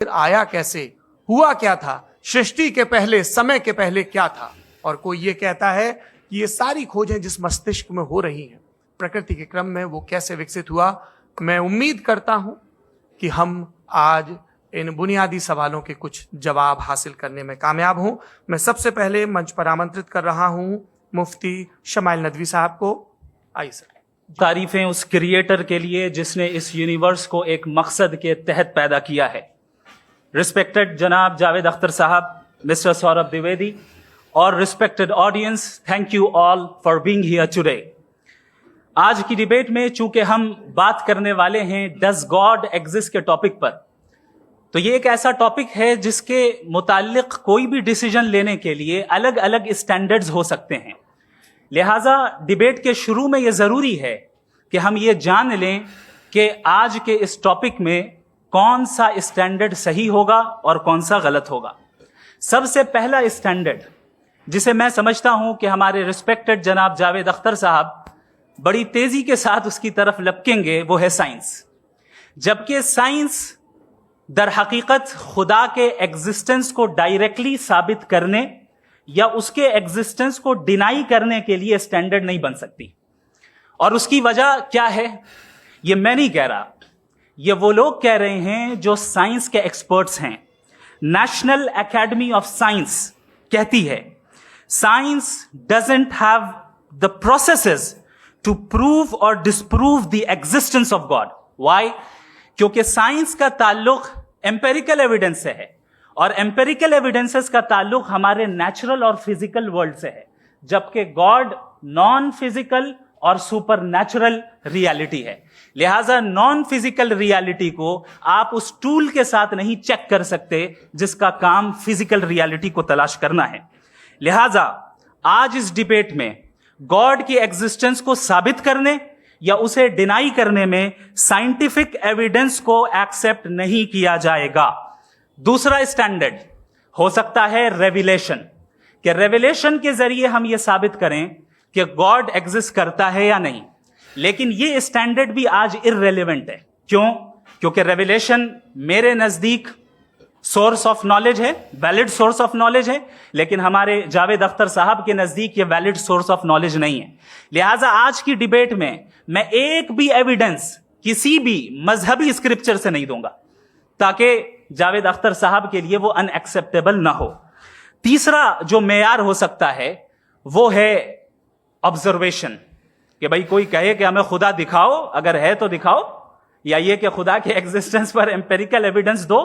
پھر آیا کیسے, ہوا کیا تھا, سرشٹی کے پہلے, سمے کے پہلے کیا تھا. اور کوئی یہ کہتا ہے کہ یہ ساری کھوجیں جس مستشک میں ہو رہی ہیں پرکرتی کے کرم میں, وہ کیسے وکست ہوا. میں امید کرتا ہوں کہ ہم آج ان بنیادی سوالوں کے کچھ جواب حاصل کرنے میں کامیاب ہوں. میں سب سے پہلے منچ پر آمنترت کر رہا ہوں مفتی شمائل ندوی صاحب کو. آئیے سر. تعریفیں اس کریٹر کے لیے جس نے اس یونیورس کو ایک مقصد کے تحت پیدا کیا ہے. رسپیکٹڈ جناب جاوید اختر صاحب, مسٹر سوربھ دیویدی, اور respected audience, thank you all for being here today. آج کی ڈیبیٹ میں چونکہ ہم بات کرنے والے ہیں ڈز گاڈ ایگزسٹ کے ٹاپک پر, تو یہ ایک ایسا ٹاپک ہے جس کے متعلق کوئی بھی ڈیسیجن لینے کے لیے الگ الگ اسٹینڈرڈز ہو سکتے ہیں. لہٰذا ڈیبیٹ کے شروع میں یہ ضروری ہے کہ ہم یہ جان لیں کہ آج کے اس ٹاپک میں کون سا اسٹینڈرڈ صحیح ہوگا اور کون سا غلط ہوگا. سب سے پہلا اسٹینڈرڈ جسے میں سمجھتا ہوں کہ ہمارے رسپیکٹڈ جناب جاوید اختر صاحب بڑی تیزی کے ساتھ اس کی طرف لپکیں گے, وہ ہے سائنس. جبکہ سائنس در حقیقت خدا کے ایگزسٹنس کو ڈائریکٹلی ثابت کرنے یا اس کے ایگزسٹنس کو ڈینائی کرنے کے لیے اسٹینڈرڈ نہیں بن سکتی. اور اس کی وجہ کیا ہے یہ میں نہیں کہہ رہا, یہ وہ لوگ کہہ رہے ہیں جو سائنس کے ایکسپرٹس ہیں. نیشنل اکیڈمی آف سائنس کہتی ہے science doesn't have the processes to prove اور disprove the existence of God. Why? کیونکہ سائنس کا تعلق ایمپیریکل ایویڈنس سے ہے, اور ایمپیریکل ایویڈنسز کا تعلق ہمارے نیچرل اور فزیکل ورلڈ سے ہے, جبکہ گاڈ نان فزیکل اور سپر نیچرل ریالٹی ہے. لہٰذا نان فزیکل ریالٹی کو آپ اس ٹول کے ساتھ نہیں چیک کر سکتے جس کا کام فزیکل ریالٹی کو تلاش کرنا ہے. لہٰذا آج اس ڈیبیٹ میں گاڈ کی ایگزسٹنس کو ثابت کرنے یا اسے ڈینائی کرنے میں سائنٹیفک ایویڈنس کو ایکسپٹ نہیں کیا جائے گا. دوسرا اسٹینڈرڈ ہو سکتا ہے ریویلیشن, کہ ریویلیشن کے ذریعے ہم یہ ثابت کریں کہ گاڈ ایگزسٹ کرتا ہے یا نہیں. لیکن یہ اسٹینڈرڈ بھی آج ارریلیونٹ ہے. کیوں؟ کیونکہ ریویلیشن میرے نزدیک سورس آف نالج ہے, ویلڈ سورس آف نالج ہے, لیکن ہمارے جاوید اختر صاحب کے نزدیک یہ ویلڈ سورس آف نالج نہیں ہے. لہٰذا آج کی ڈیبیٹ میں میں ایک بھی ایویڈنس کسی بھی مذہبی اسکرپچر سے نہیں دوں گا تاکہ جاوید اختر صاحب کے لیے وہ ان ایکسیپٹیبل نہ ہو. تیسرا جو معیار ہو سکتا ہے وہ ہے آبزرویشن, کہ بھائی کوئی کہے کہ ہمیں خدا دکھاؤ, اگر ہے تو دکھاؤ, یا یہ کہ خدا کے ایگزسٹنس پر ایمپیریکل ایویڈنس دو.